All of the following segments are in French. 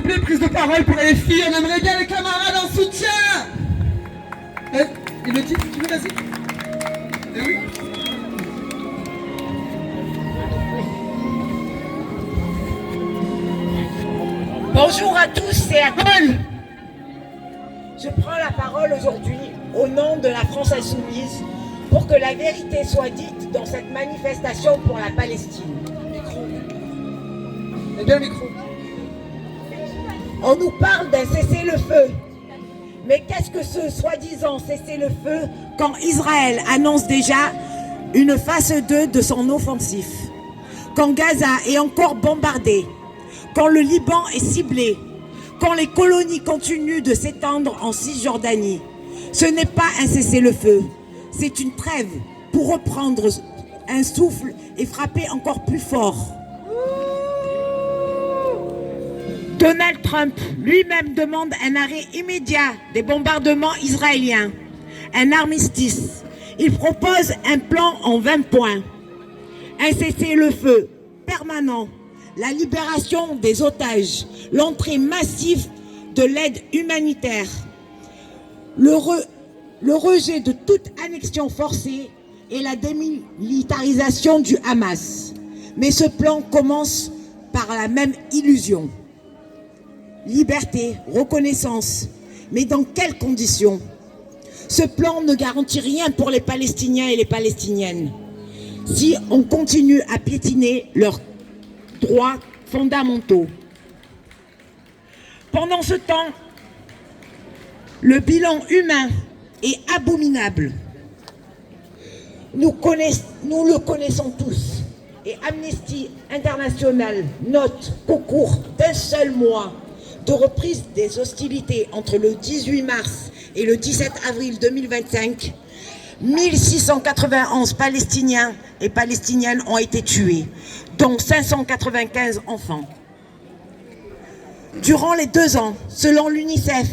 Plus prise de parole pour les filles, on aimerait bien les camarades en soutien. Il me dit, tu veux, vas-y. Eh oui. Bonjour à tous et à toutes. Je prends la parole aujourd'hui au nom de la France Insoumise pour que la vérité soit dite dans cette manifestation pour la Palestine. Micro. Eh bien, micro. On nous parle d'un cessez-le-feu. Mais qu'est-ce que ce soi-disant cessez-le-feu quand Israël annonce déjà une phase 2 de son offensif? Quand Gaza est encore bombardée? Quand le Liban est ciblé? Quand les colonies continuent de s'étendre en Cisjordanie? Ce n'est pas un cessez-le-feu, c'est une trêve pour reprendre un souffle et frapper encore plus fort. Donald Trump lui-même demande un arrêt immédiat des bombardements israéliens, un armistice. Il propose un plan en 20 points, un cessez-le-feu permanent, la libération des otages, l'entrée massive de l'aide humanitaire, le rejet de toute annexion forcée et la démilitarisation du Hamas. Mais ce plan commence par la même illusion. Liberté, reconnaissance, mais dans quelles conditions? Ce plan ne garantit rien pour les Palestiniens et les Palestiniennes. Si on continue à piétiner leurs droits fondamentaux. Pendant ce temps, le bilan humain est abominable. Nous le connaissons tous. Et Amnesty International note qu'au cours d'un seul mois de reprise des hostilités entre le 18 mars et le 17 avril 2025, 1691 Palestiniens et Palestiniennes ont été tués, dont 595 enfants. Durant les 2 ans, selon l'UNICEF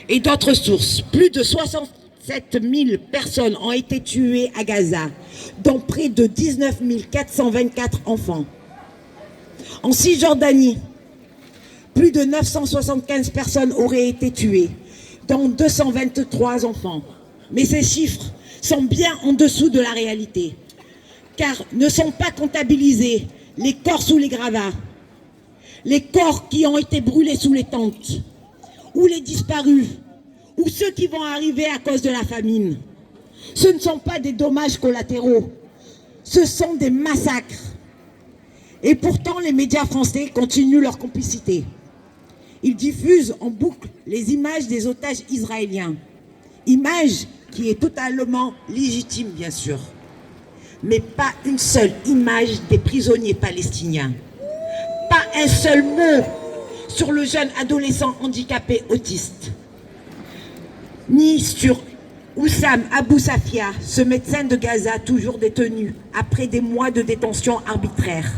et d'autres sources, plus de 67 000 personnes ont été tuées à Gaza, dont près de 19 424 enfants. En Cisjordanie, plus de 975 personnes auraient été tuées, dont 223 enfants. Mais ces chiffres sont bien en dessous de la réalité, car ne sont pas comptabilisés les corps sous les gravats, les corps qui ont été brûlés sous les tentes, ou les disparus, ou ceux qui vont arriver à cause de la famine. Ce ne sont pas des dommages collatéraux, ce sont des massacres. Et pourtant, les médias français continuent leur complicité. Ils diffusent en boucle les images des otages israéliens. Image qui est totalement légitime, bien sûr. Mais pas une seule image des prisonniers palestiniens. Pas un seul mot sur le jeune adolescent handicapé autiste. Ni sur Oussam Abou Safia, ce médecin de Gaza toujours détenu après des mois de détention arbitraire.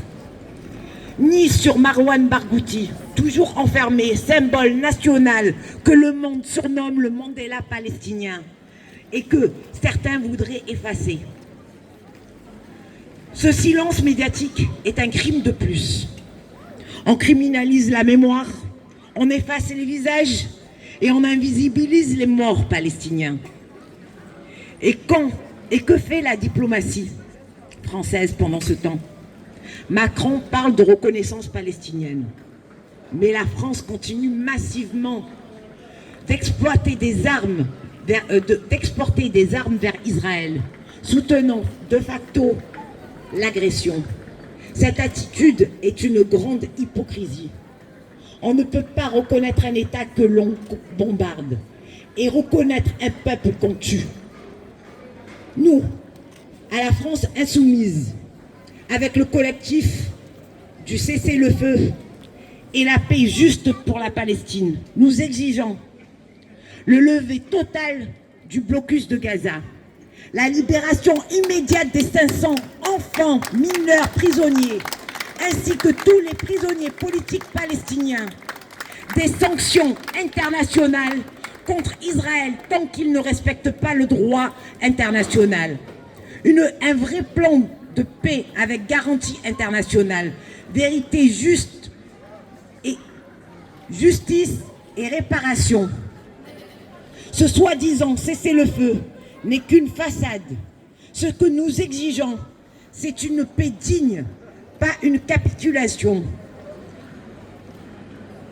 Ni sur Marwan Barghouti, toujours enfermé, symbole national que le monde surnomme le Mandela palestinien et que certains voudraient effacer. Ce silence médiatique est un crime de plus. On criminalise la mémoire, on efface les visages et on invisibilise les morts palestiniens. Et que fait la diplomatie française pendant ce temps? Macron parle de reconnaissance palestinienne. Mais la France continue massivement d'exporter des armes vers Israël, soutenant de facto l'agression. Cette attitude est une grande hypocrisie. On ne peut pas reconnaître un État que l'on bombarde et reconnaître un peuple qu'on tue. Nous, à la France insoumise, avec le collectif du cessez-le-feu et la paix juste pour la Palestine, nous exigeons le lever total du blocus de Gaza, la libération immédiate des 500 enfants mineurs prisonniers, ainsi que tous les prisonniers politiques palestiniens, des sanctions internationales contre Israël tant qu'il ne respecte pas le droit international, un vrai plan de paix avec garantie internationale, vérité juste et justice et réparation. Ce soi-disant cessez-le-feu n'est qu'une façade. Ce que nous exigeons, c'est une paix digne, pas une capitulation.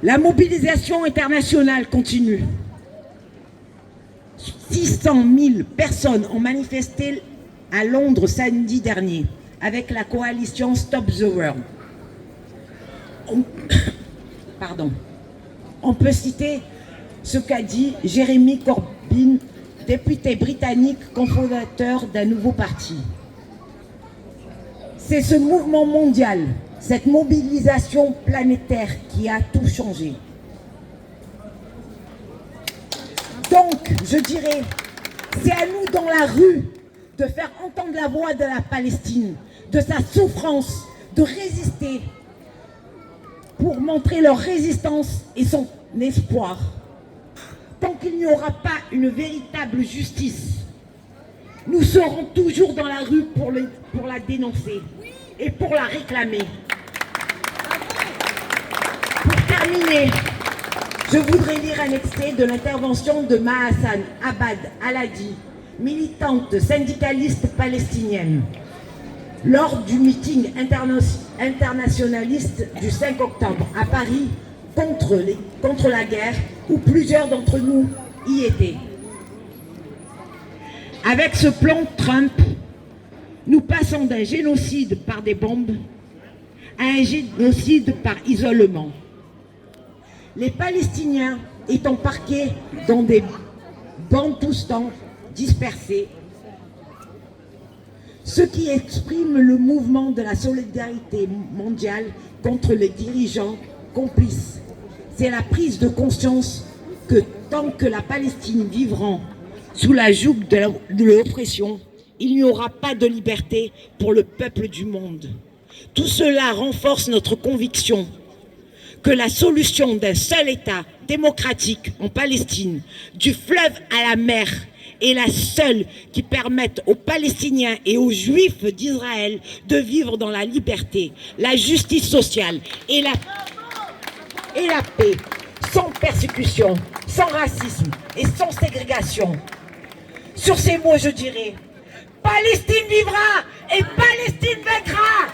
La mobilisation internationale continue. 600 000 personnes ont manifesté à Londres samedi dernier avec la coalition Stop the World. On peut citer ce qu'a dit Jeremy Corbyn, député britannique cofondateur d'un nouveau parti. C'est ce mouvement mondial, cette mobilisation planétaire qui a tout changé. Donc, je dirais, c'est à nous dans la rue de faire entendre la voix de la Palestine, de sa souffrance, de résister, pour montrer leur résistance et son espoir. Tant qu'il n'y aura pas une véritable justice, nous serons toujours dans la rue pour la dénoncer et pour la réclamer. Pour terminer, je voudrais lire un extrait de l'intervention de Mahassan Abad Aladi, militante syndicaliste palestinienne, lors du meeting internationaliste du 5 octobre à Paris contre la guerre, où plusieurs d'entre nous y étaient. Avec ce plan Trump, nous passons d'un génocide par des bombes à un génocide par isolement. Les Palestiniens étant parqués dans des bantoustans dispersés, ce qui exprime le mouvement de la solidarité mondiale contre les dirigeants complices. C'est la prise de conscience que tant que la Palestine vivra sous la joug de l'oppression, il n'y aura pas de liberté pour le peuple du monde. Tout cela renforce notre conviction que la solution d'un seul État démocratique en Palestine, du fleuve à la mer, est la seule qui permette aux Palestiniens et aux Juifs d'Israël de vivre dans la liberté, la justice sociale et la paix, sans persécution, sans racisme et sans ségrégation. Sur ces mots, je dirais, Palestine vivra et Palestine vaincra!